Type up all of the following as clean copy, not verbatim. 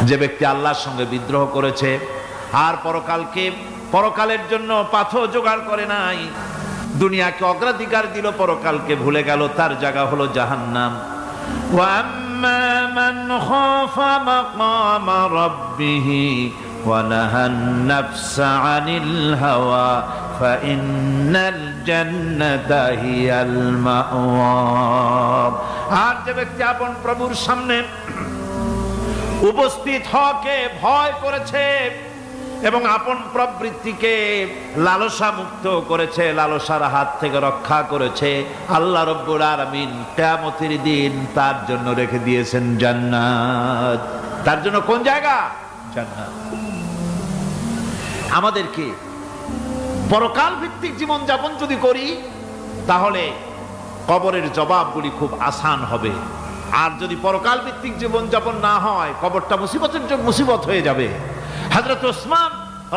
যে ব্যক্তি আল্লাহর সঙ্গে বিদ্রোহ করেছে আর পরকালের জন্য পাথর জোগাড় করে নাই, দুনিয়াকে অগ্রাধিকার দিল, পরকালকে ভুলে গেল, তার জায়গা হলো জাহান্নাম। ওয়া আম্মা মান খাফা মাকামা রাব্বিহি ওয়া নাহান নাফসা আনিল হাওয়া ফাইন্নাল জান্নাতা হিয়াল মাওয়া। আর যে ব্যক্তি আপন প্রভুর সামনে উপস্থিত হওয়াকে ভয় করেছে এবং আপন প্রবৃত্তিকে লালসা মুক্ত করেছে, লালসার হাত থেকে রক্ষা করেছে, আল্লাহ রব্বুল আলামিন কিয়ামতের দিন তার জন্য রেখে দিয়েছেন জান্নাত। তার জন্য কোন জায়গা? জান্নাত। আমাদেরকে পরকাল ভিত্তিক জীবন যাপন যদি করি তাহলে কবরের জবাবগুলি খুব আসান হবে। আর যদি পরকাল ভিত্তিক জীবন যাপন না হয়, কবরটা মুসিবত হয়ে যাবে। হযরত ওসমান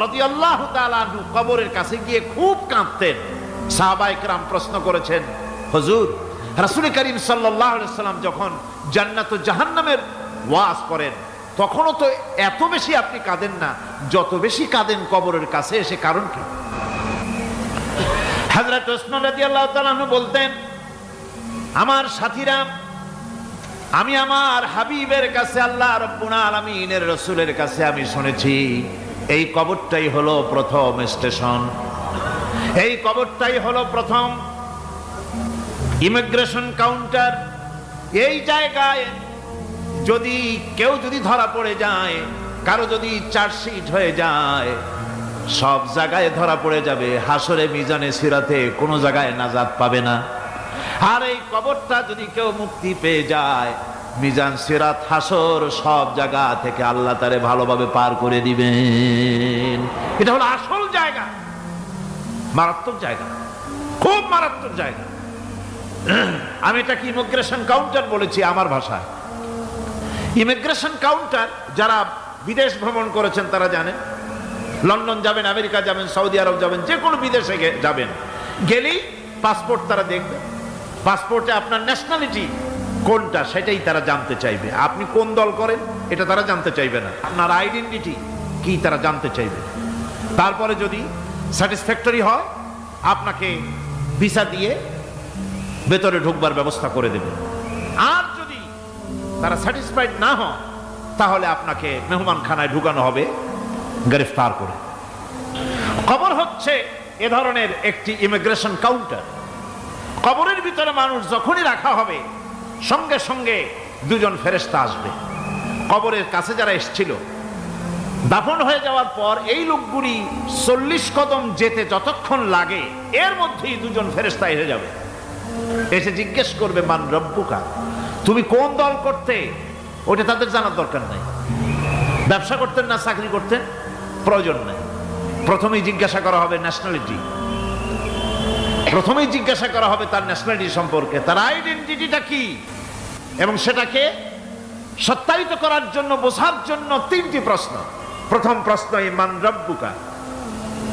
রাদিয়াল্লাহু তাআলা আনহু কবরের কাছে গিয়ে খুব কাঁদতেন। সাহাবায়ে কেরাম প্রশ্ন করেছেন, হুজুর, রাসূল করিম সাল্লাল্লাহু আলাইহি ওয়াসাল্লাম যখন জান্নাত ও জাহান্নামের ওয়াজ করেন তখনও তো এত বেশি আপনি কাঁদেন না, যত বেশি কাঁদেন কবরের কাছে এসে, কারণ কি? হযরত ওসমান রাদিয়াল্লাহু তাআলা আনহু বলতেন, আমার সাথীরা, আমি আমার হাবিবের কাছে, আল্লাহ রাব্বুল আলামিনের রাসূলের কাছে আমি শুনেছি এই কবরটাই হলো প্রথম স্টেশন, এই কবরটাই হলো প্রথম ইমিগ্রেশন কাউন্টার। এই জায়গায় যদি কেউ ধরা পড়ে যায়, কারো যদি চার্জশিট হয়ে যায়, সব জায়গায় ধরা পড়ে যাবে, হাসরে মিজানে সিরাতে কোনো জায়গায় নাজাত পাবে না। আর এই কবরটা যদি কেউ মুক্তি পেয়ে যায়, মিজান সিরাত হাসর সব জায়গা থেকে আল্লাহ তারে ভালোভাবে পার করে দিবেন। এটা হলো আসল জায়গা, মারাত্মক জায়গা, খুব মারাত্মক জায়গা। আমি এটাকে ইমিগ্রেশন কাউন্টার বলেছি আমার ভাষায়। ইমিগ্রেশন কাউন্টার যারা বিদেশ ভ্রমণ করেছেন তারা জানেন। লন্ডন যাবেন, আমেরিকা যাবেন, সৌদি আরব যাবেন, যে কোনো বিদেশে যাবেন, গেলেই পাসপোর্ট তারা দেখবে। পাসপোর্টে আপনার ন্যাশনালিটি কোনটা সেটাই তারা জানতে চাইবে। আপনি কোন দল করেন এটা তারা জানতে চাইবে না, আপনার আইডেন্টিটি কি তারা জানতে চাইবে। তারপরে যদি স্যাটিসফ্যাক্টরি হয় আপনাকে ভিসা দিয়ে ভেতরে ঢুকবার ব্যবস্থা করে দেবে। আর যদি তারা স্যাটিসফাইড না হয় তাহলে আপনাকে মেহমানখানায় ঢুকানো হবে গ্রেফতার করে। কবর হচ্ছে এ ধরনের একটি ইমিগ্রেশন কাউন্টার। কবরের ভিতরে মানুষ যখনই রাখা হবে সঙ্গে সঙ্গে দুজন ফেরেশতা আসবে। কবরের কাছে যারা এসেছিল দাফন হয়ে যাওয়ার পর এই লোকগুলি 40 কদম যেতে যতক্ষণ লাগে এর মধ্যেই দুজন ফেরেশতা এসে যাবে, এসে জিজ্ঞেস করবে, মান রব্বুকা, তুমি কোন দল করতে? ওটা তাদের জানার দরকার নাই। ব্যবসা করতেন না চাকরি করতেন, প্রয়োজন নাই। প্রথমেই জিজ্ঞাসা করা হবে ন্যাশনালিটি, প্রথমেই জিজ্ঞাসা করা হবে তার ন্যাশনালিটি সম্পর্কে, তার আইডেন্টিটিটা কি, এবং সেটাকে সত্যায়িত করার জন্য, বোঝার জন্য 3টি প্রশ্ন। প্রথম প্রশ্ন, মান রব্বুকা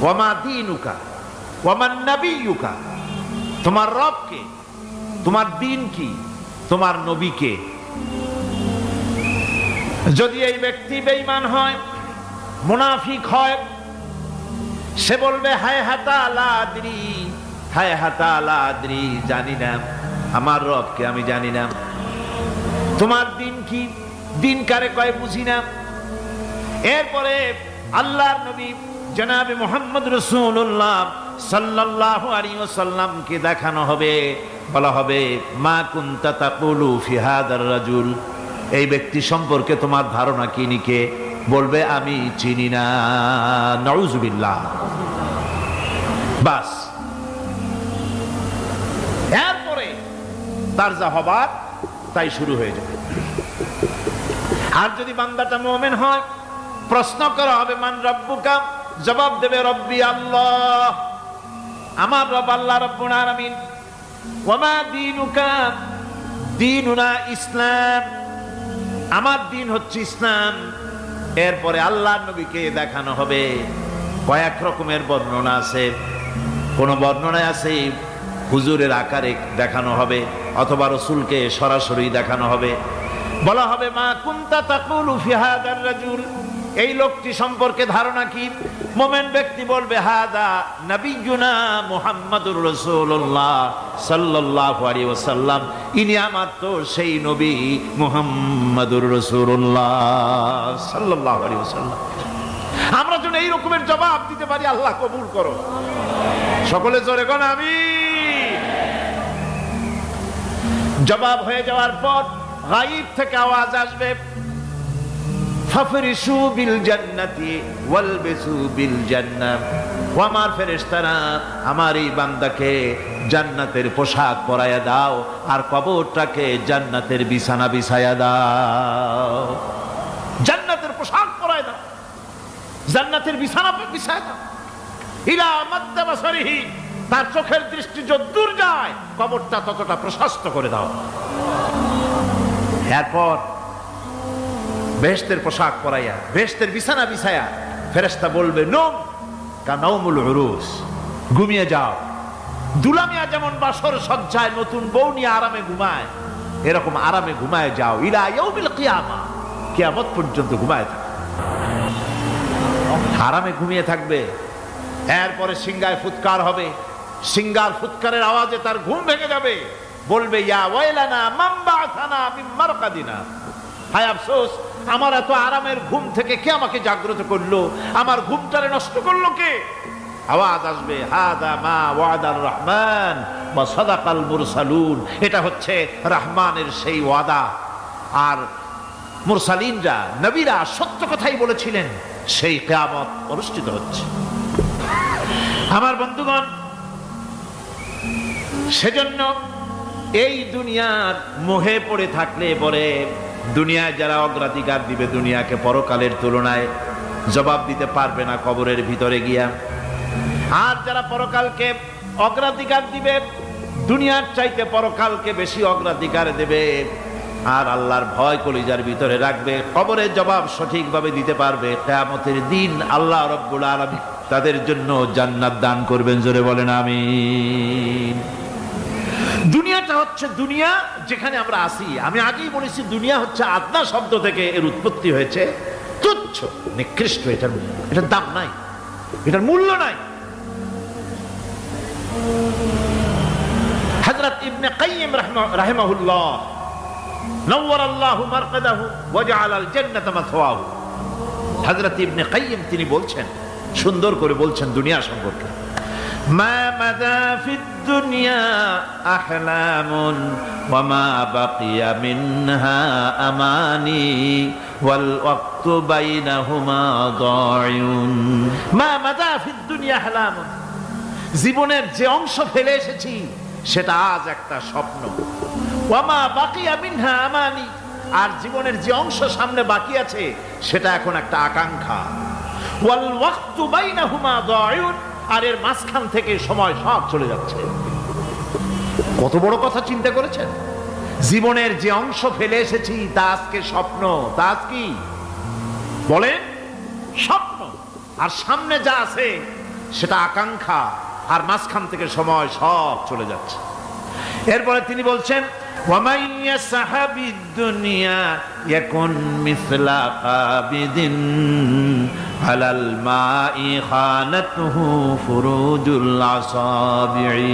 ওয়া মা দীনুকা ওয়া মান নাবিয়্যুকা, তোমার রব কে, তোমার দ্বীন কি, তোমার নবী কে। যদি এই ব্যক্তি বেঈমান হয়, মুনাফিক হয়, সে বলবে হায় হাতা লা আদরি, হায় হাতা লা আদরি, জানি না আমার রবকে, আমি জানি না। তোমার দিন কি, দিন কারে কয় বুঝি না। এরপরে আল্লাহর নবী জনাবে মুহাম্মদ রাসূলুল্লাহ সাল্লাল্লাহু আলাইহি ওয়াসাল্লামকে দেখানো হবে, বলা হবে মা কুনতা তাকুলু ফি হাদার রাজুল, এই ব্যক্তি সম্পর্কে তোমার ধারণা কি নিকে? বলবে আমি চিনি না। নাউযুবিল্লাহ। বাস, এরপরে তার যা হবার তাই শুরু হয়ে যাবে। আর যদি বান্দাটা মুমিন হয়, প্রশ্ন করা হবে মান রব্বুকা, জবাব দেবে রব্বি আল্লাহ, আমার রব আল্লাহ রাব্বুল আলামিন। ওয়া মা দীনুকা, দীনুনা ইসলাম, আমার দিন হচ্ছে ইসলাম। এরপরে আল্লাহর নবীকে দেখানো হবে। কয়েক রকমের বর্ণনা আছে, কোন বর্ণনায় আছে হুজুরের আকারে দেখানো হবে, অথবা রসুলকে সরাসরি দেখানো হবে। বলা হবে মা কুনতা তাকুলু ফি হাদার রাজুল, এই লোকটি সম্পর্কে ধারণা কি? মুমিন ব্যক্তি বলবে হাদা নবিয়ুনা মুহাম্মাদুর রাসূলুল্লাহ সাল্লাল্লাহু আলাইহি ওয়াসাল্লাম, ইনি আমার তো সেই নবী মুহাম্মাদুর রাসূলুল্লাহ সাল্লাল্লাহু আলাইহি ওয়াসাল্লাম। আমরা যেন এই রকমের জবাব দিতে পারি, আল্লাহ কবুল করো। সকলে জোরে কোন আমিন। জবাব হয়ে যাওয়ার পর গায়ব থেকে আওয়াজ আসবে, ফাফরিশু বিল জান্নাতি ওয়ালবিসু বিল জান্নাহ, ও আমার ফেরেশতারা আমার এই বান্দাকে জান্নাতের পোশাক পরায়া দাও আর কবরটাকে জান্নাতের বিছানা বিছায়া দাও। জান্নাতের পোশাক পরায়া দাও, জান্নাতের বিছানা বিছায়া দাও। ইলা মাদ্দা বাসারিহি, তার চোখের দৃষ্টি যতদূর যায় কবরটা ততটা প্রশস্ত করে দাও। এরপর বেহেশতের পোশাক পরাইয়া বেহেশতের বিছানা বিছায়া ফেরেশতা বলবে নম কানাউমুল উরুস, ঘুমিয়ে যাও। দুলামিয়া যেমন বাসর সজ্জায় নতুন বউ নিয়ে আরামে ঘুমায়, এরকম আরামে ঘুমায় যাও। ইলা ইয়াউমিল কিয়ামা, কিয়ামত পর্যন্ত ঘুমায় থাকো, আরামে ঘুমিয়ে থাকবে। এরপরে সিংগায় ফুৎকার হবে, সিংগার ফুৎকারের আওয়াজে তার ঘুম ভেঙে যাবে। বলবে ইয়া ওয়াইলানা মান বা'সানা মিন মারকাদিনা, হায় আফসোস, আমার এত আরামের ঘুম থেকে কে আমাকে জাগ্রত করলো, আমার ঘুমটারে নষ্ট করলো কে? আওয়াজ আসবে হাদা মা ওয়াদার রহমান ওয়া সাদাকাল মুরসালুন, এটা হচ্ছে রহমানের সেই ওয়াদা, আর মুরসালিনরা নবীরা সত্য কথাই বলেছিলেন, সেই কিয়ামত অনুষ্ঠিত হচ্ছে। আমার বন্ধুগণ, সেজন্য এই দুনিয়ার মোহে পড়ে থাকলে পরে দুনিয়ায় যারা অগ্রাধিকার দিবে দুনিয়াকে পরকালের তুলনায়, জবাব দিতে পারবে না কবরের ভিতরে গিয়া। আর যারা পরকালকে অগ্রাধিকার দিবে, দুনিয়ার চাইতে পরকালকে বেশি অগ্রাধিকার দেবে, আর আল্লাহর ভয় কলিজার ভিতরে রাখবে, কবরের জবাব সঠিকভাবে দিতে পারবে, কিয়ামতের দিন আল্লাহ রাব্বুল আলামিন তাদের জন্য জান্নাত দান করবেন। জোরে বলেন আমিন। দুনিয়াটা হচ্ছে দুনিয়া যেখানে আমরা আসি। আমি আগেই বলেছি দুনিয়া হচ্ছে আদনা শব্দ থেকে এর উৎপত্তি হয়েছে, তুচ্ছ নিকৃষ্ট, এটার দাম নাই, এটার মূল্য নাই। হযরত ইবনে কাইয়িম রাহিমাহুল্লাহ নওয়ারাল্লাহু মারকাদাহু ওয়া জাআলাল জান্নাতা মাথওয়াহু, হযরত ইবনে কাইয়িম তিনি বলছেন, সুন্দর করে বলছেন দুনিয়া সম্পর্কে, মা মাদা ফিদ দুনিয়া আহলামুন ওয়া মা বাকিয়া মিনহা আমানি ওয়াল ওয়াক্তু বাইনাহুমা দায়ুন। মা মাদা ফিদ দুনিয়া আহলামুন, জীবনের যে অংশ ফেলে এসেছি সেটা আজ একটা স্বপ্ন। ওয়া মা বাকিয়া মিনহা আমানি, আর জীবনের যে অংশ সামনে বাকি আছে সেটা এখন একটা আকাঙ্ক্ষা। ওয়াল ওয়াক্তু বাইনাহুমা দায়ুন, আর এর মাঝখান থেকে সময় সব চলে যাচ্ছে। কত বড় কথা চিন্তা করেছেন? জীবনের যে অংশ ফেলে এসেছি তা আজকে স্বপ্ন, তা আজ কি বলেন? স্বপ্ন। আর সামনে যা আছে সেটা আকাঙ্ক্ষা, আর মাঝখান থেকে সময় সব চলে যাচ্ছে। এরপরে তিনি বলছেন ওয়ামান ইয়াসহাবিদ দুনিয়া ইয়াকুন মিসলা কাবিদিন আলাল মাই খানাতুহু ফুরুজুল আসাবিঈ।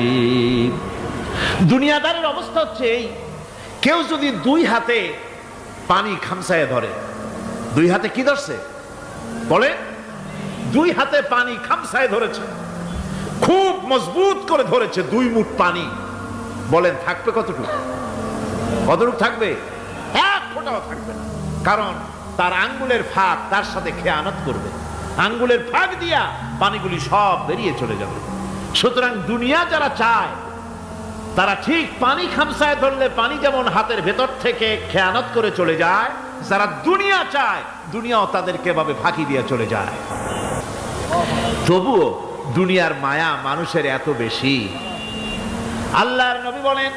দুনিয়াদারের অবস্থা হচ্ছে এই, কেউ যদি দুই হাতে পানি খামসায় ধরে, দুই হাতে কি ধরছে বলে? দুই হাতে পানি খামসায় ধরেছে, খুব মজবুত করে ধরেছে, 2 মুঠ পানি। বলেন থাকবে কতটুকু? কতটুকু থাকবে? 1 ফোঁটাও থাকবে না, কারণ তার আঙ্গুলের ফাঁক তার সাথে খেয়ানত করবে, আঙ্গুলের ফাঁক দিয়া পানিগুলি সব বেরিয়ে চলে যাবে। সুতরাং দুনিয়া যারা চায় তারা ঠিক পানি খামসায় ধরলে পানি যেমন হাতের ভেতর থেকে খেয়ানত করে চলে যায়, যারা দুনিয়া চায় দুনিয়াও তাদেরকে এভাবে ফাঁকি দিয়ে চলে যায়। তবুও দুনিয়ার মায়া মানুষের এত বেশি। আল্লাহর নবী বলেন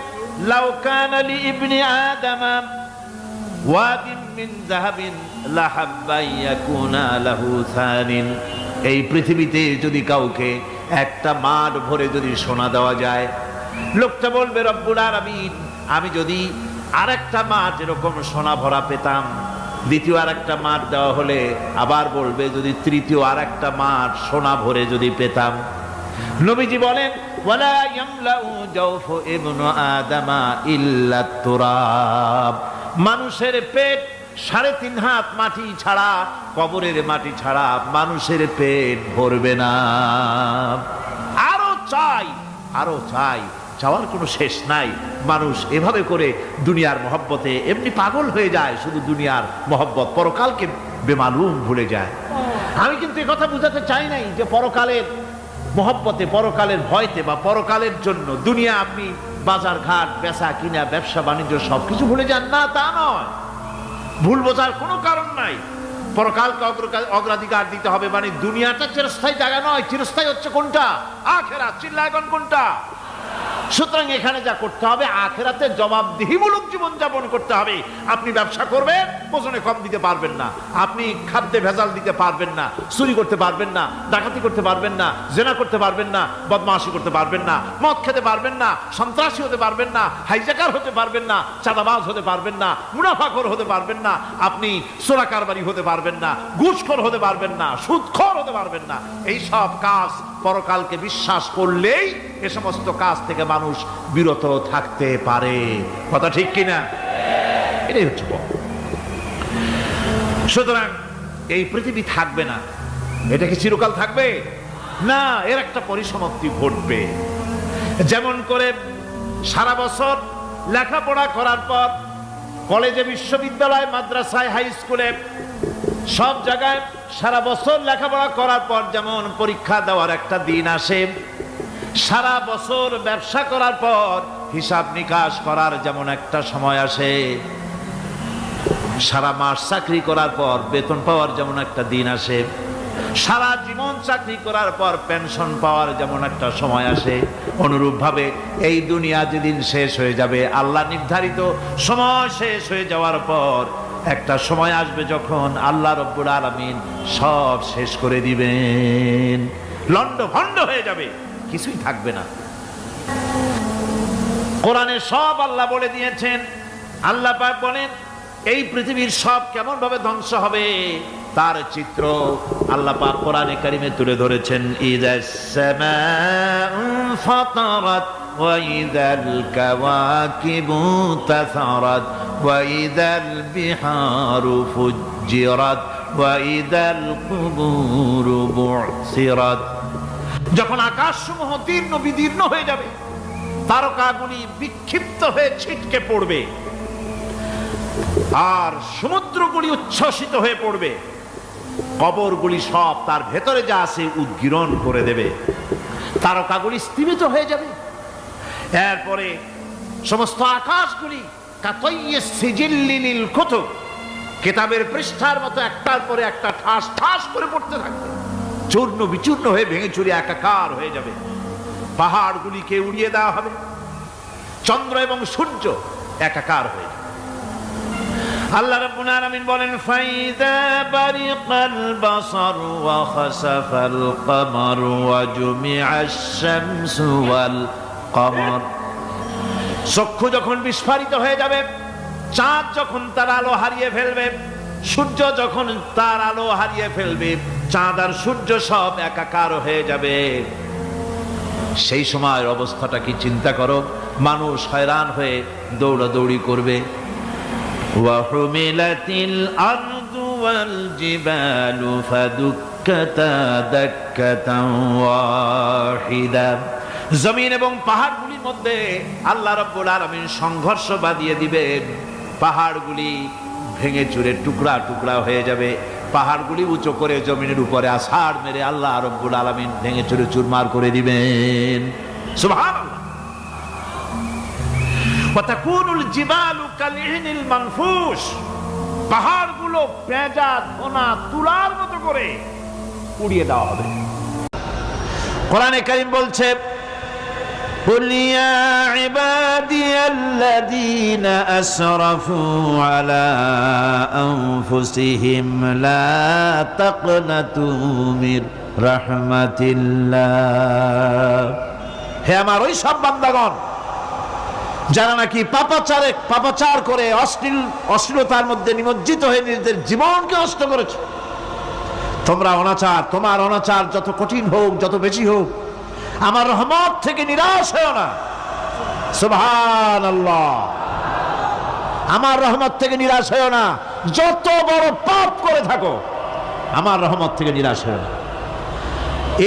লাউ কানা লি ইবনি আদম ওয়াদিন মিন যাহাবিন লাহাব্বা ইয়াকুনা লাহু সানিন, এই পৃথিবীতে যদি কাউকে একটা মাঠ ভরে যদি সোনা দেওয়া যায়, লোকটা বলবে রব্বুল আলামিন, আমি যদি আরেকটা মাঠ এরকম সোনা ভরা পেতাম, দ্বিতীয় আরেকটা মাঠ দেওয়া হলে আবার বলবে যদি তৃতীয় আরেকটা মাঠ সোনা ভরে যদি পেতাম। নবীজি বলেন ওয়ালা ইয়ামলাউ জাওফু ইবনু আদামা ইল্লা তুরাব, মানুষের পেট 3.5 হাত মাটি ছাড়া, কবরের মাটি ছাড়া মানুষের পেট ভরবে না। আরো চাই, আরো চাই, চাওয়ার কোনো শেষ নাই। মানুষ এভাবে করে দুনিয়ার মহব্বতে এমনি পাগল হয়ে যায়, শুধু দুনিয়ার মহব্বত, পরকালকে বেমালুম ভুলে যায়। আমি কিন্তু এই কথা বুঝাতে চাই নাই যে পরকালের মহব্বতে, পরকালের ভয়তে বা পরকালের জন্য দুনিয়া আপনি বাজার ঘাট, বেচা কিনা, ব্যবসা বাণিজ্য সবকিছু ভুলে যান, না তা নয়। ভুল বোঝার কোনো কারণ নাই। পরকালকে অগ্রাধিকার দিতে হবে, মানে দুনিয়াটা চিরস্থায়ী জায়গা নয়, চিরস্থায়ী হচ্ছে কোনটা? আখিরাত। চিল্লায় এখন কোনটা? সুতরাং এখানে যা করতে হবে, আখিরাতে জবাবদিহিমূলক জীবন যাপন করতে হবে। আপনি ব্যবসা করবেন, ওজনে কম দিতে পারবেন না, আপনি খাদ্যে ভেজাল দিতে পারবেন না, চুরি করতে পারবেন না, ডাকাতি করতে পারবেন না, জেনা করতে পারবেন না, বদমাশি করতে পারবেন না, মদ খেতে পারবেন না, সন্ত্রাসী হতে পারবেন না, হাইজ্যাকার হতে পারবেন না, চাঁদাবাজ হতে পারবেন না, মুনাফাখোর হতে পারবেন না, আপনি চোরা কারবারি হতে পারবেন না, ঘুষখোর হতে পারবেন না, সুদখোর হতে পারবেন না। এই সব কাজ পরকালকে বিশ্বাস করলেই এ সমস্ত কাজ থেকে মানুষ বিরত থাকতে পারে। কথা ঠিক কিনা? এটাই হচ্ছে। সুতরাং এই পৃথিবী থাকবে না, এটা কি চিরকাল থাকবে? না, এর একটা পরিসমাপ্তি ঘটবে। যেমন করে সারা বছর লেখাপড়া করার পর কলেজে, বিশ্ববিদ্যালয়, মাদ্রাসায়, হাই স্কুলে, সব জায়গায় সারা বছর লেখাপড়া করার পর যেমন পরীক্ষা দেওয়ার একটা দিন আসে, সারা বছর ব্যবসা করার পর হিসাব নিকাশ করার যেমন একটা সময় আসে, সারা মাস চাকরি করার পর বেতন পাওয়ার যেমন একটা দিন আসে, সারা জীবন চাকরি করার পর পেনশন পাওয়ার যেমন একটা সময় আসে, অনুরূপভাবে এই দুনিয়া যেদিন শেষ হয়ে যাবে, আল্লাহ নির্ধারিত সময় শেষ হয়ে যাওয়ার পর একটা সময় আসবে যখন আল্লাহ রব্বুল আলামিন সব শেষ করে দিবেন, লন্ড ভন্ড হয়ে যাবে, কিছুই থাকবে না। কোরআনে সব আল্লাহ বলে দিয়েছেন। আল্লাহ পাক বলেন এই পৃথিবীর সব কেমন ভাবে ধ্বংস হবে তার চিত্র আল্লাহ পাক কোরআনে কারিমে তুলে ধরেছেন। ইযাস সামাউ ফাতারাত ওয়া ইযাল কাওয়াকিবু তাসারাত ওয়া ইযাল বিহারু ফুজ্জিরাত ওয়া ইযাল কুবুরু বু'সিরাত। যখন আকাশসমূহ দীর্ণ বিদীর্ণ হয়ে যাবে, তারকাগুলি বিক্ষিপ্ত হয়ে ছিটকে পড়বে, আর সমুদ্রগুলি উচ্ছ্বসিত হয়ে পড়বে, কবরগুলি সব তার ভেতরে যা আছে উদ্গীরণ করে দেবে, তারকাগুলি স্থিমিত হয়ে যাবে। এরপরে সমস্ত আকাশগুলি কাতাইয়িস সিজিল্লিল কুতুব, কিতাবের পৃষ্ঠার মতো একটার পরে একটা ঠাস ঠাস করে পড়তে থাকবে, চূর্ণ বিচূর্ণ হয়ে ভেঙে চুরে একাকার হয়ে যাবে। পাহাড়গুলিকে উড়িয়ে দেওয়া হবে, চন্দ্র এবং সূর্য একাকার হয়ে যাবে। আল্লাহ রাব্বুল আলামিন বলেন ফাইদা বারিকাল বাসার ওয়া খাসাফাল কমার ওয়া জুমিআশ শামসু ওয়াল কমার। চক্ষু যখন বিস্ফারিত হয়ে যাবে, চাঁদ যখন তার আলো হারিয়ে ফেলবে, সূর্য যখন তার আলো হারিয়ে ফেলবে, চাঁদ আর সূর্য সব একাকার হয়ে যাবে, সেই সময়ের অবস্থাটা কি চিন্তা করো। মানুষ হয়রান হয়ে দৌড়াদৌড়ি করবে। ওয়াহুমিলাতিল আরদু ওয়াল জিবালু ফাদুক্কাতা দাক্কাতান ওয়াহিদা। জমিন এবং পাহাড়গুলির মধ্যে আল্লাহ রাব্বুল আলামিন সংঘর্ষ বাঁধিয়ে দিবেন, পাহাড়গুলি ভেঙে চুরে টুকরা টুকরা হয়ে যাবে, পাহাড়গুলি উঁচু করে জমিনের উপরে আছাড় মেরে আল্লাহ রাব্বুল আলামিন ভেঙে চুরে চুরমার করে দিবেন। সুবহানাল্লাহ। ওয়াতাকুনুল জিবালু কালইহনিল মানফুশ, পাহাড়গুলো পেঁজা ধোনা তুলার মতো করে উড়িয়ে দেওয়া হবে। কোরআনে কারীম বলছে قل يا عبادي الذين أسرفوا على أنفسهم لا تقنطوا من رحمة الله। হে আমার ওই সব বান্দাগণ যারা নাকি পাপাচার করে অশ্লীলতার মধ্যে নিমজ্জিত হয়ে নিজেদের জীবনকে নষ্ট করেছে। তোমার অনাচার যত কঠিন হোক, যত বেশি হোক, আমার রহমত থেকে নিরাশ হও না। সুবহানাল্লাহ। আমার রহমত থেকে নিরাশ হও না। যত বড় পাপ করে থাকো, আমার রহমত থেকে নিরাশ হও না।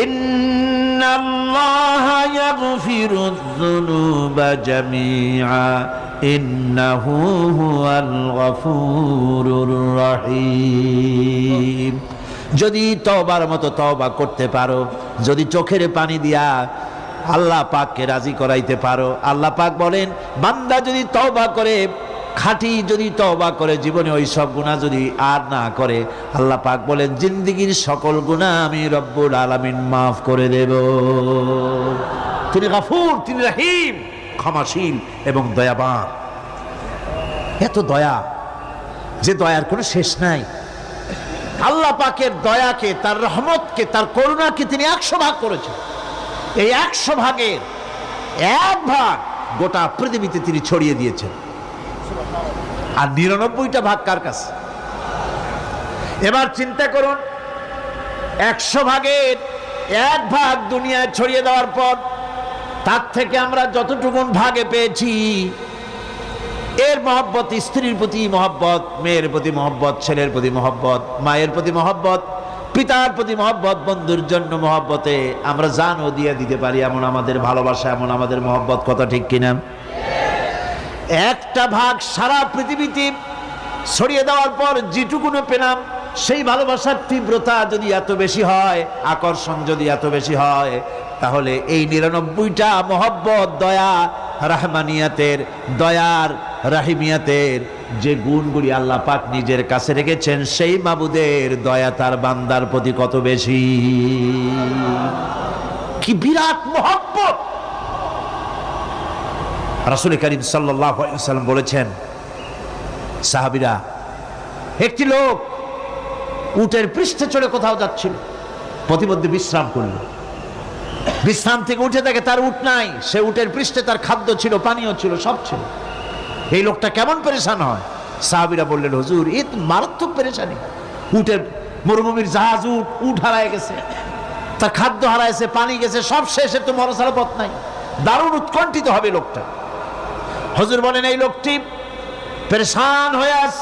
ইন্নাল্লাহা ইয়াগফিরুয যুনুবা জামিআ ইন্নাহু হুয়াল গফুরুর রহিম। যদি তওবার মতো তওবা করতে পারো, যদি চোখের পানি দিয়া আল্লাহ পাককে রাজি করাইতে পারো, আল্লাহ পাক বলেন বান্দা যদি তওবা করে, খাঁটি যদি তওবা করে, জীবনে ওই সব গুনাহ যদি আর না করে, আল্লাহ পাক বলেন জিন্দেগীর সকল গুনাহ আমি রব্বুল আলামিন মাফ করে দেব। তিনি গফুর, তিনি রহিম, ক্ষমাশীল এবং দয়াবান। এত দয়া যে দয়ার কোনো শেষ নাই। আল্লাহ পাকের দয়াকে, তার রহমতকে, তার করুণাকে তিনি 100 ভাগ করেছেন। এই 100 ভাগের 1 ভাগ গোটা পৃথিবীতে তিনি ছড়িয়ে দিয়েছেন। আর 99টা ভাগ কার কাছে? এবার চিন্তা করুন, 100 ভাগের 1 ভাগ দুনিয়ায় ছড়িয়ে দেওয়ার পর তার থেকে আমরা যতটুকুন ভাগে পেয়েছি, এর মহব্বত, স্ত্রীর প্রতি মহব্বত, মেয়ের প্রতি মহব্বত, ছেলের প্রতি মহব্বত, মায়ের প্রতি মহব্বত, পিতার প্রতি মহব্বত, বন্ধুর জন্য মহব্বতে আমরা জানও দিয়ে দিতে পারি। এমন আমাদের ভালোবাসা, এমন আমাদের মহব্বত, কথা ঠিক কিনা? 1টা ভাগ সারা পৃথিবীতে ছড়িয়ে দেওয়ার পর যেটুকুনো পেলাম, সেই ভালোবাসার তীব্রতা যদি এত বেশি হয়, আকর্ষণ যদি এত বেশি হয়, তাহলে এই 99টা মহব্বত, দয়া, রাহমানিয়াতের, দয়ার, রাহিমিয়াতের যে গুণগুলি আল্লাহ পাক নিজের কাছে রেখেছেন, সেই মাবুদের দয়া তার বান্দার প্রতি কত বেশি। কি বিরাট মহব্বত! রাসূল করিম সাল্লাল্লাহু আলাইহি ওয়াসাল্লাম বলেছেন, সাহাবীরা, একটি লোক উটের পৃষ্ঠে চড়ে কোথাও যাচ্ছিল, প্রতিমধ্যে বিশ্রাম করল। বিশ্রাম থেকে উঠে দেখে তার উট নাই। সে উটের পৃষ্ঠে তার খাদ্য ছিল, পানীয় ছিল, সব ছিল। এই লোকটা কেমন পেরেশান হয়? সাহাবীরা বললেন, হুজুর, এ তো মারাত্মক পেরেশানি। উটের মরুভূমির জাহাজ, উট হারায় গেছে, তার খাদ্য হারাইছে, পানি গেছে, সব শেষে তো মরা ছাড়া পথ নাই। দারুণ উৎকণ্ঠিত হবে লোকটা। হুজুর বলেন, এই লোকটি পেরেশান হয়ে আস।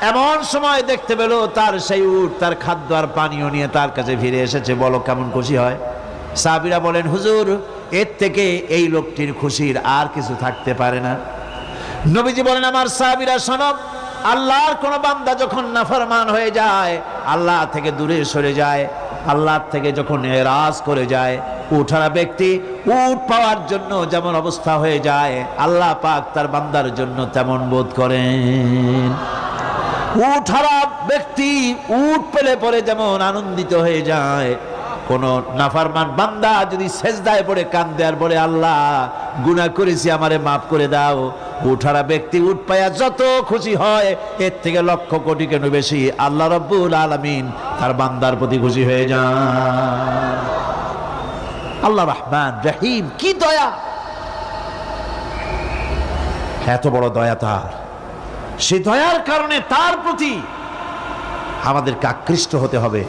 এমন সময় দেখতে পেল তার সেই উট তার খাদ্য আর পানীয় নিয়ে তার কাছে ফিরে এসেছে। বলো কেমন খুশি হয়? সাহাবীরা বলেন, হুজুর, এর থেকে এই লোকটির খুশির আর কিছু থাকতে পারে না। নবীজি বলেন, আমার সাহাবীরা শোনো, আল্লাহর কোন বান্দা যখন নাফরমান হয়ে যায়, আল্লাহ থেকে দূরে সরে যায়, আল্লাহ থেকে যখন এরাজ করে যায়, উঠারা ব্যক্তি উট পাওয়ার জন্য যেমন অবস্থা হয়ে যায়, আল্লাহ পাক তার বান্দার জন্য তেমন বোধ করেন। উঠারা ব্যক্তি উট পেলে পরে যেমন আনন্দিত হয়ে যায়, কোন নাফরমান বান্দা যদি সেজদায় পড়ে কান্দে আর বলে, আল্লাহ গুনাহ করেছি, আমারে মাফ করে দাও, উঠারা ব্যক্তি উট পায়া যত খুশি হয়, এর থেকে লক্ষ কোটি কেন বেশি আল্লাহ রাব্বুল আলামিন তার বান্দার প্রতি খুশি হয়ে যান। আল্লাহ রহমান রহিম, কি দয়া! এত বড় দয়া তার। সেই দয়ার কারণে তার প্রতি আমাদেরকে আকৃষ্ট হতে হবে।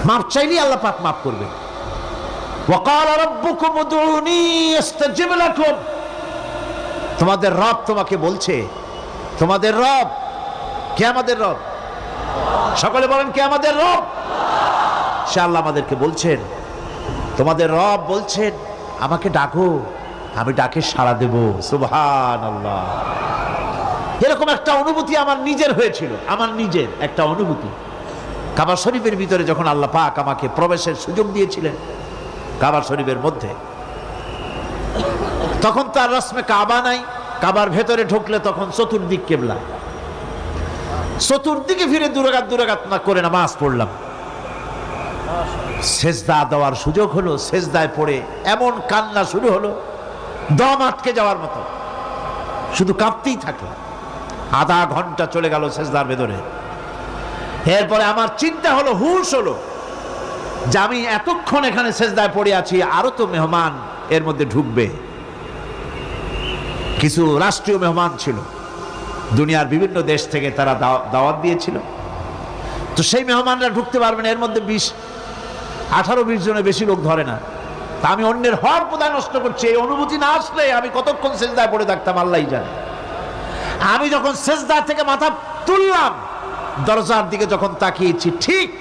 মাপ চাইলেই আল্লাহ পাক মাফ করবে। ওয়াকালা রাব্বুকুম উদউনি আস্তাজিব লাকুম। তোমাদের রব তোমাকে বলছে, তোমাদের রব কে? আমাদের রব। সকলে বলেন, কে আমাদের রব? সে আল্লাহ আমাদেরকে বলছেন, তোমাদের রব বলছেন, আমাকে ডাকো, আমি ডাকে সাড়া দেব। সুবহানাল্লাহ। এরকম একটা অনুভূতি আমার নিজের হয়েছিল, আমার নিজের একটা অনুভূতি। কাবা শরীফের ভিতরে যখন আল্লাহ পাক আমাকে প্রবেশের সুযোগ দিয়েছিলেন, কাবা শরীফের মধ্যে, তখন তার রসমে কাবা নাই। কাবার ভেতরে ঢুকলে তখন চতুর্দিক কিবলা, চতুর্দিকে ফিরে দুরাকাত না করে নামাজ পড়লাম। সেজদা দেওয়ার সুযোগ হলো, সেজদায় পড়ে এমন কান্না শুরু হলো, দম আটকে যাওয়ার মতো, শুধু কাঁপতেই থাকলো। আধা ঘন্টা চলে গেল সেজদার ভেতরে। এরপরে আমার চিন্তা হলো, হুঁশ হলো যে আমি এতক্ষণ এখানে সেজদায় পড়ে আছি, আরো তো মেহমান এর মধ্যে ঢুকবে। কিছু রাষ্ট্রীয় মেহমান ছিল, দুনিয়ার বিভিন্ন দেশ থেকে তারা দাওয়াত দিয়েছিল। তো সেই মেহমানরা ঢুকতে পারবে না, এর মধ্যে 18-20 জনের বেশি লোক ধরে না। তা আমি অন্যের হক বোধহয় নষ্ট করছি, এই অনুভূতি না আসলে আমি কতক্ষণ সেজদায় পড়ে থাকতাম আল্লাহই জানে। আমি যখন সেজদা থেকে মাথা তুললাম, দরজার দিকে যখন তাকিয়েছি, ঠিক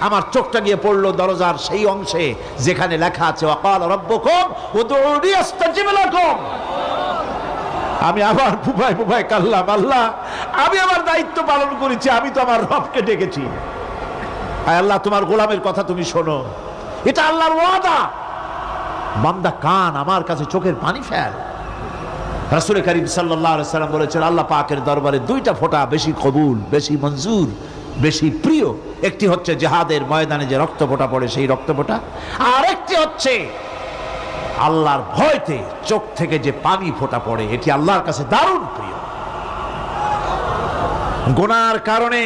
আমার চোখটা গিয়ে পড়লো দরজার সেই অংশে যেখানে লেখা আছে ওয়াকাল রাব্বুকুম উদউনি আস্তাজিব লাকুম। আমি আবার ফুফায় ফুফায় কাল্লাম, আল্লাহ আমি আমার দায়িত্ব পালন করেছি, আমি তো আমার রবকে ডেকেছি। আল্লাহ তোমার গোলামের কথা তুমি শোনো, এটা আল্লাহর ওয়াদা। বান্দা কান আমার কাছে চোখের পানি ফেল। রাসূল করিম সাল্লাল্লাহু আলাইহি সাল্লাম বলেছেন আল্লাহ পাকের দরবারে 2টা ফোঁটা বেশি কবুল, বেশি মঞ্জুর, বেশি প্রিয়। একটি হচ্ছে জিহাদের ময়দানে যে রক্ত ফোঁটা পড়ে সেই রক্ত ফোঁটা, আর একটি হচ্ছে আল্লাহর ভয়তে চোখ থেকে যে পানি ফোঁটা পড়ে, এটি আল্লাহর কাছে দারুণ প্রিয়। গুনার কারণে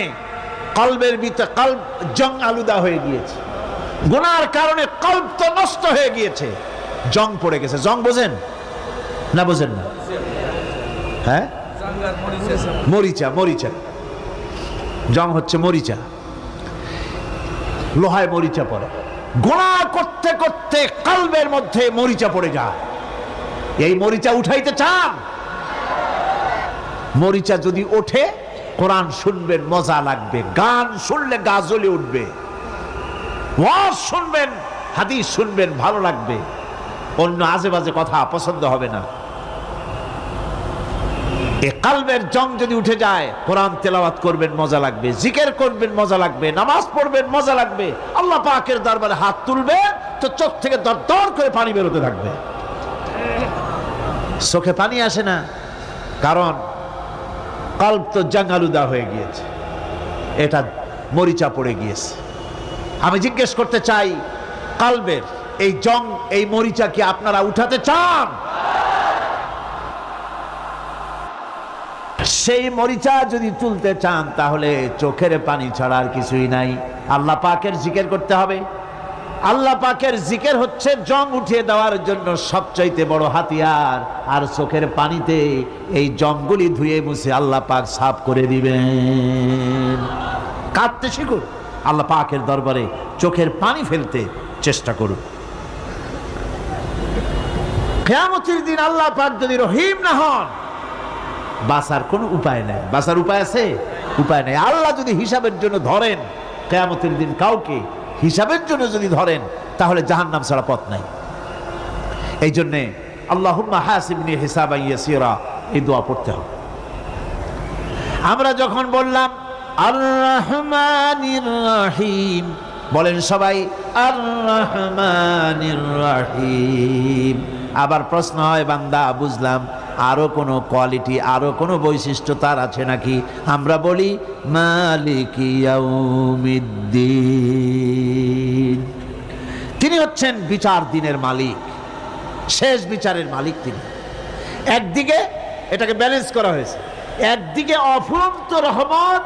কলবের ভিতরে কলব জং আলুদা হয়ে গিয়েছে, গুনার কারণে কলব তো নষ্ট হয়ে গিয়েছে, জং পড়ে গেছে। জং বোঝেন না? বোঝেন না? হ্যাঁ, মরিচা। মরিচা জং হচ্ছে মরিচা, লোহায় মরিচা পড়ে। গুনাহ করতে করতে কলবের মধ্যে মরিচা পড়ে যায়। এই মরিচা উঠাইতে চান? মরিচা যদি ওঠে, কোরআন শুনবেন মজা লাগবে, গান শুনলে গা জ্বলে উঠবে, ওয়াজ শুনবেন, হাদিস শুনবেন ভালো লাগবে, অন্য আজে বাজে কথা পছন্দ হবে না। এই কলবের জং যদি উঠে যায়, কোরআন তেলাওয়াত করবেন মজা লাগবে, জিকির করবেন মজা লাগবে, নামাজ পড়বেন মজা লাগবে, আল্লাহ পাকের দরবারে হাত তুলবেন তো চোখ থেকে দরদর করে পানি বেরোতে থাকবে। চোখে পানি আসে না, কারণ কলব তো জঙ্গালুদা হয়ে গিয়েছে, এটা মরিচা পড়ে গিয়েছে। আমি জিজ্ঞেস করতে চাই, কলবের এই জং, এই মরিচা কি আপনারা উঠাতে চান? সেই মরিচা যদি তুলতে চান, তাহলে চোখের পানি ছাড়া আর কিছুই নাই, আল্লাহ পাকের জিকির করতে হবে। আল্লাহ পাকের জিকির হচ্ছে জং উঠিয়ে দেওয়ার জন্য সবচাইতে বড় হাতিয়ার। আর চোখের পানিতে এই জংগুলি ধুয়ে মুছে আল্লাহ পাক সাফ করে দিবেন। কাঁদতে শিখুন, আল্লাহ পাকের দরবারে চোখের পানি ফেলতে চেষ্টা করুন। কিয়ামতের দিন আল্লাহ পাক যদি রহিম না হন, বাঁচার কোনো উপায় নাই। বাঁচার উপায় আছে? উপায় নাই। আল্লাহ যদি হিসাবের জন্য ধরেন কিয়ামতের দিন কাউকে, হিসাবের জন্য যদি ধরেন, তাহলে জাহান্নাম ছাড়া পথ নাই। এই জন্যে আল্লাহুম্মা হাসিবনি হিসাবান ইয়াসীরা, এই দোয়া পড়তে হবে। আমরা যখন বললাম আর রহমানির রহিম, বলেন সবাই আর রহমানির রহিম। আবার প্রশ্ন হয়, বান্দা বুঝলাম, আরো কোনো কোয়ালিটি, আরো কোনো বৈশিষ্ট্য তার আছে নাকি? আমরা বলি মালিকি ইয়াউমিদ্দিন, তিনি হচ্ছেন বিচার দিনের মালিক, শেষ বিচারের মালিক তিনি। একদিকে এটাকে ব্যালেন্স করা হয়েছে, একদিকে অফুরন্ত রহমত,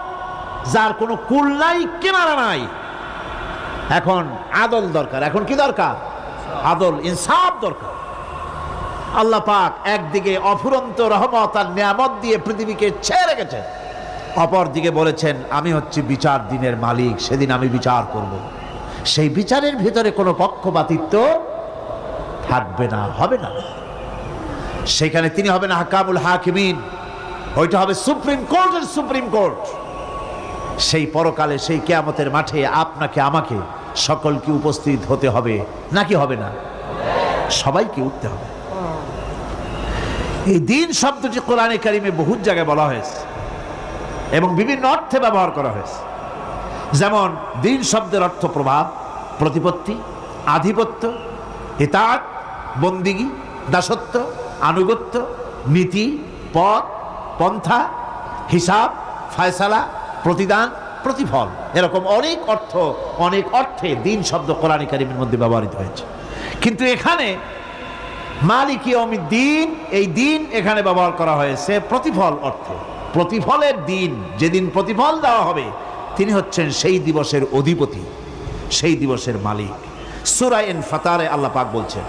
যার কোনো কুল নাই, কিনারা নাই। এখন আদল দরকার। এখন কি দরকার? আদল, ইনসাফ দরকার। আল্লাহ পাক একদিকে অফুরন্ত রহমত আর নিয়ামত দিয়ে পৃথিবীকে ছেড়ে রেখেছেন, অপর দিকে বলেছেন আমি হচ্ছি বিচার দিনের মালিক, সেদিন আমি বিচার করব। সেই বিচারের ভিতরে কোনো পক্ষপাতিত্ব থাকবে না, হবে না। সেখানে তিনি হবেন হাকামুল হাকিমিন, ওইটা হবে সুপ্রিম কোর্টের সুপ্রিম কোর্ট। সেই পরকালে, সেই কিয়ামতের মাঠে আপনাকে আমাকে সকলকে উপস্থিত হতে হবে, নাকি হবে না? সবাইকে উঠতে হবে। এই দিন শব্দটি কোরআনে কারিমে বহু জায়গায় বলা হয়েছে এবং বিভিন্ন অর্থে ব্যবহার করা হয়েছে। যেমন দিন শব্দের অর্থ প্রভাব, প্রতিপত্তি, আধিপত্য, ইতাআত, বন্দিগি, দাসত্ব, আনুগত্য, নীতি, পথ, পন্থা, হিসাব, ফয়সালা, প্রতিদান, প্রতিফল, এরকম অনেক অর্থ, অনেক অর্থে দিন শব্দ কোরআনে কারিমের মধ্যে ব্যবহৃত হয়েছে। কিন্তু এখানে মালিক ইয়াউমিদ্দিন, এই দিন এখানে ব্যবহার করা হয়েছে প্রতিফল অর্থে। প্রতিফলের দিন, যেদিন প্রতিফল দেওয়া হবে, তিনি হচ্ছেন সেই দিবসের অধিপতি, সেই দিবসের মালিক। সূরা ইনফিতারে আল্লাহ পাক বলছেন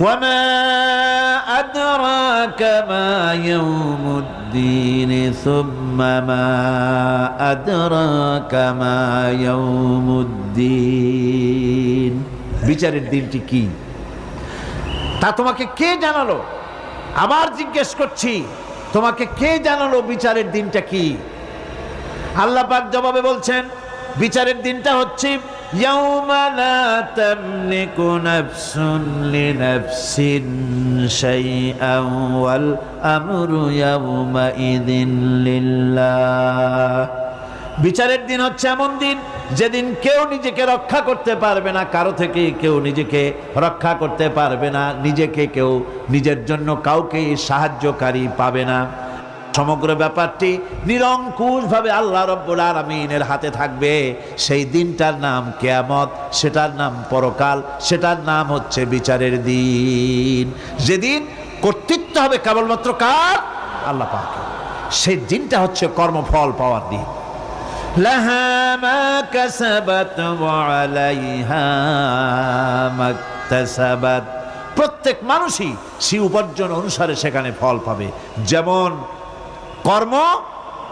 وما أدراك ما يوم الدين ثم ما أدراك ما يوم الدين বিচারের দিনটি কি তা তোমাকে কে জানালো? আবার জিজ্ঞেস করছি, তোমাকে কে জানালো বিচারের দিনটা কি? আল্লাহ পাক জবাবে বলছেন, বিচারের দিনটা হচ্ছে ইয়াউমা লা তামলিকু নাফসুন লিনাফসিন শাইআন ওয়াল আমরু ইয়াউমা ইযিন লিল্লাহ। বিচারের দিন হচ্ছে এমন দিন যেদিন কেউ নিজেকে রক্ষা করতে পারবে না, কারো থেকে কেউ নিজেকে রক্ষা করতে পারবে না, নিজেকে কেউ নিজের জন্য কাউকে সাহায্যকারী পাবে না। সমগ্র ব্যাপারটি নিরঙ্কুশভাবে আল্লাহ রাব্বুল আলামিনের হাতে থাকবে। সেই দিনটার নাম কিয়ামত, সেটার নাম পরকাল, সেটার নাম হচ্ছে বিচারের দিন। যেদিন কর্তৃত্ব হবে কেবলমাত্র কার? আল্লাহ পাকের। সেই দিনটা হচ্ছে কর্মফল পাওয়ার দিন। লাহা মা কাসাবাত ওয়া আলাইহা মাকতাসাবাত। প্রত্যেক মানুষই সেই উপার্জন অনুসারে সেখানে ফল পাবে। যেমন কর্ম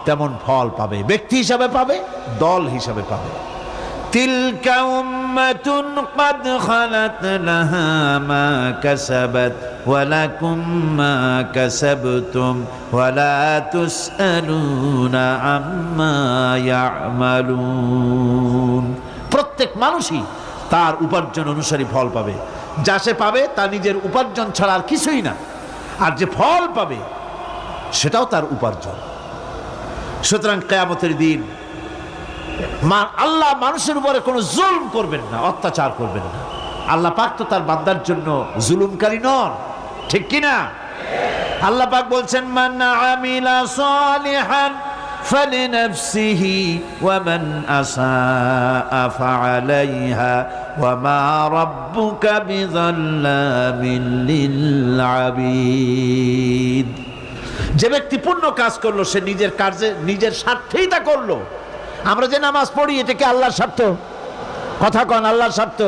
তেমন ফল পাবে, ব্যক্তি হিসাবে পাবে, দল হিসাবে পাবে। তিলকা উম্মাতুন ক্বাদ খালাত লাহা মা কাসাবাত ওয়া লাকুম মা কাসাবতুম ওয়া লা তুসআলুনা আম্মা ইয়ামালুন। প্রত্যেক মানুষই তার উপার্জন অনুসারী ফল পাবে। যা সে পাবে তা নিজের উপার্জন ছাড়া আর কিছুই না, আর যে ফল পাবে সেটাও তার উপার্জন। সুতরাং কিয়ামতের দিন আল্লাহ মানুষের উপরে কোনো জুলম করবেন না, অত্যাচার করবেন না। আল্লাহ পাক তো তার বান্দার জন্য জুলুমকারী নন, ঠিক কি না? আল্লাহ পাক বলছেন, মান আমিলা সালিহান ফালিনাফসিহি ওয়া মান আসাআ ফাআলাইহা ওয়া মা রাব্বুকা বিযাল্লামিন লিল আবিদ। যে ব্যক্তি পুণ্য কাজ করলো সে নিজের কাজে নিজের স্বার্থেই তা করলো। আমরা যে নামাজ পড়ি এটা কি আল্লাহর স্বার্থ? কথা কন, আল্লাহর স্বার্থ?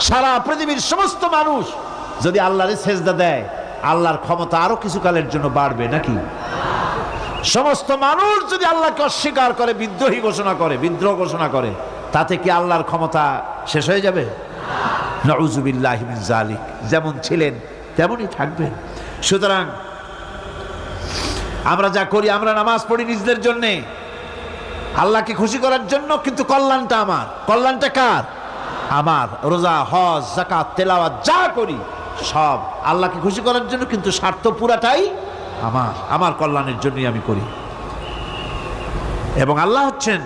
সারা পৃথিবীর সমস্ত মানুষ যদি আল্লাহরে সেজদা দেয়, আল্লাহর ক্ষমতা আরো কিছু কালের জন্য বাড়বে নাকি? সমস্ত মানুষ যদি আল্লাহকে অস্বীকার করে, বিদ্রোহী ঘোষণা করে, বিদ্রোহ ঘোষণা করে, তাতে কি আল্লাহর ক্ষমতা শেষ হয়ে যাবে? নাউযুবিল্লাহি মিন যালিক। যেমন ছিলেন তেমনই থাকবেন। সুতরাং আমরা যা করি, আমরা নামাজ পড়ি নিজেদের জন্যে, আল্লাহকে খুশি করার জন্য, কিন্তু কল্যাণটা আমার। কল্যাণটা কার? আমার। রোজা, হজ, যাকাত, তেলাওয়াত যা করি সব আল্লাহকে খুশি করার জন্য, কিন্তু স্বার্থ পুরাটাই আমার, আমার কল্যাণের জন্যই আমি করি। এবং আল্লাহ হচ্ছেন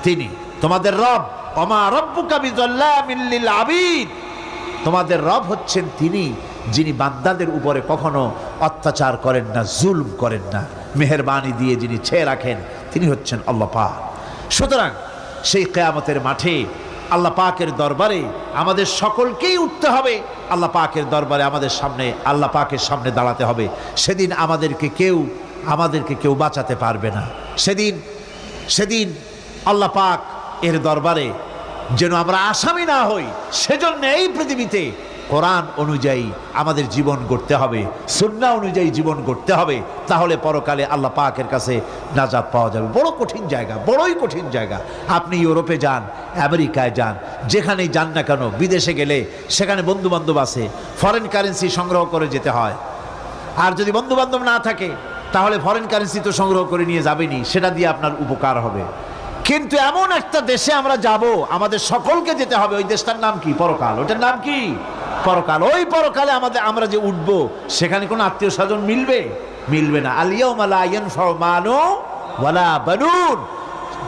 তিনি তোমাদের রব। ওমা রাব্বুকা বিযাল্লামিন লিল আবিদ। তোমাদের রব হচ্ছেন তিনি যিনি বান্দাদের উপরে কখনো অত্যাচার করেন না, জুলম করেন না, মেহেরবানি দিয়ে যিনি ছেয়ে রাখেন তিনি হচ্ছেন আল্লাহ পাক। সুতরাং সেই কিয়ামতের মাঠে আল্লাহ পাকের দরবারে আমাদের সকলকেই উঠতে হবে। আল্লাহ পাকের দরবারে আমাদের সামনে, আল্লাহ পাকের সামনে দাঁড়াতে হবে। সেদিন আমাদেরকে কেউ বাঁচাতে পারবে না। সেদিন আল্লাহ পাক এর দরবারে যেন আমরা আসামি না হই, সেজন্য এই পৃথিবীতে কোরআন অনুযায়ী আমাদের জীবন গড়তে হবে, সুন্নাহ অনুযায়ী জীবন গড়তে হবে। তাহলে পরকালে আল্লাহ পাকের কাছে নাজাত পাওয়া যাবে। বড় কঠিন জায়গা, বড়ই কঠিন জায়গা। আপনি ইউরোপে যান, আমেরিকায় যান, যেখানেই যান না কেন, বিদেশে গেলে সেখানে বন্ধু বান্ধব আছে, ফরেন কারেন্সি সংগ্রহ করে যেতে হয়। আর যদি বন্ধু বান্ধব না থাকে তাহলে ফরেন কারেন্সি তো সংগ্রহ করে নিয়ে যাবেনি, সেটা দিয়ে আপনার উপকার হবে। কিন্তু এমন একটা দেশে আমরা যাব, আমাদের সকলকে যেতে হবে। ওই দেশটার নাম কি? পরকাল। ওটার নাম কি? পরকাল। ওই পরকালে আমরা যে উঠব, সেখানে কোনো আত্মীয় স্বজন মিলবে না। আল ইয়াউমা লা ইয়ানফাউ মালু ওয়ালা বানুন।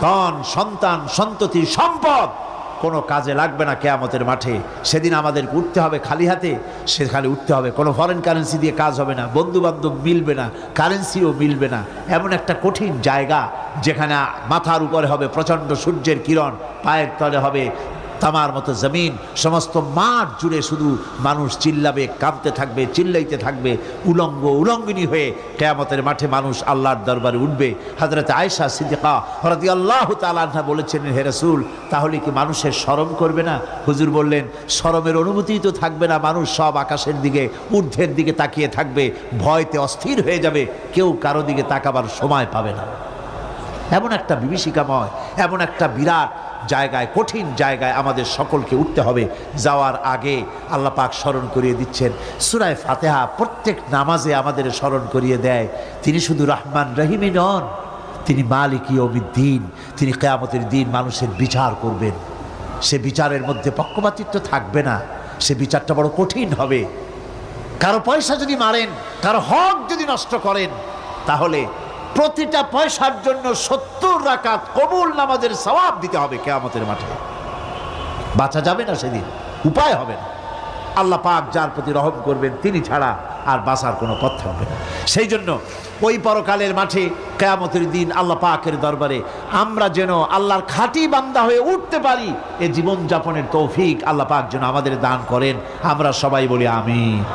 ধন, সন্তান, সন্ততি, সম্পদ কোনো কাজে লাগবে না কিয়ামতের মাঠে। সেদিন আমাদেরকে উঠতে হবে খালি হাতে। সেখানে উঠতে হবে, কোনো ফরেন কারেন্সি দিয়ে কাজ হবে না, বন্ধু বান্ধব মিলবে না, কারেন্সিও মিলবে না। এমন একটা কঠিন জায়গা যেখানে মাথার উপরে হবে প্রচণ্ড সূর্যের কিরণ, পায়ের তলে হবে তামার মতো জমিন, সমস্ত মাঠ জুড়ে শুধু মানুষ চিল্লাবে, কাঁদতে থাকবে, চিল্লাইতে থাকবে, উলঙ্গ উলঙ্গিনী হয়ে কিয়ামতের মাঠে মানুষ আল্লাহর দরবারে উঠবে। হযরত আয়েশা সিদ্দিকা রাদিয়াল্লাহু তাআলা আনহা বলেছেন, হে রাসূল, তাহলে কি মানুষের শরম করবে না? হুজুর বললেন, শরমের অনুভূতিই তো থাকবে না, মানুষ সব আকাশের দিকে, ঊর্ধ্বের দিকে তাকিয়ে থাকবে, ভয়তে অস্থির হয়ে যাবে, কেউ কারো দিকে তাকাবার সময় পাবে না। এমন একটা বিভীষিকাময়, এমন একটা বিরাট জায়গায়, কঠিন জায়গায় আমাদের সকলকে উঠতে হবে। যাওয়ার আগে আল্লাহ পাক স্মরণ করিয়ে দিচ্ছেন, সূরা ফাতিহা প্রত্যেক নামাজে আমাদের স্মরণ করিয়ে দেয়, তিনি শুধু রহমান রহিমই নন, তিনি মালিক ইয়াউমিদ্দিন। তিনি কিয়ামতের দিন মানুষের বিচার করবেন। সে বিচারের মধ্যে পক্ষপাতিত্ব থাকবে না, সে বিচারটা বড় কঠিন হবে। কারো পয়সা যদি মারেন, কারো হক যদি নষ্ট করেন, তাহলে প্রতিটা পয়সার জন্য 70 রাকাত কবুল নামাজের সওয়াব দিতে হবে কিয়ামতের মাঠে। বাঁচা যাবে না সেদিন, উপায় হবে না। আল্লাহ পাক যার প্রতি রহম করবেন তিনি ছাড়া আর বাঁচার কোনো পথ থাকবে না। সেই জন্য ওই পরকালের মাঠে কিয়ামতের দিন আল্লাহ পাকের দরবারে আমরা যেন আল্লাহর খাঁটি বান্দা হয়ে উঠতে পারি, এ জীবন যাপনের তৌফিক আল্লাহ পাক যেন আমাদের দান করেন। আমরা সবাই বলি আমিন।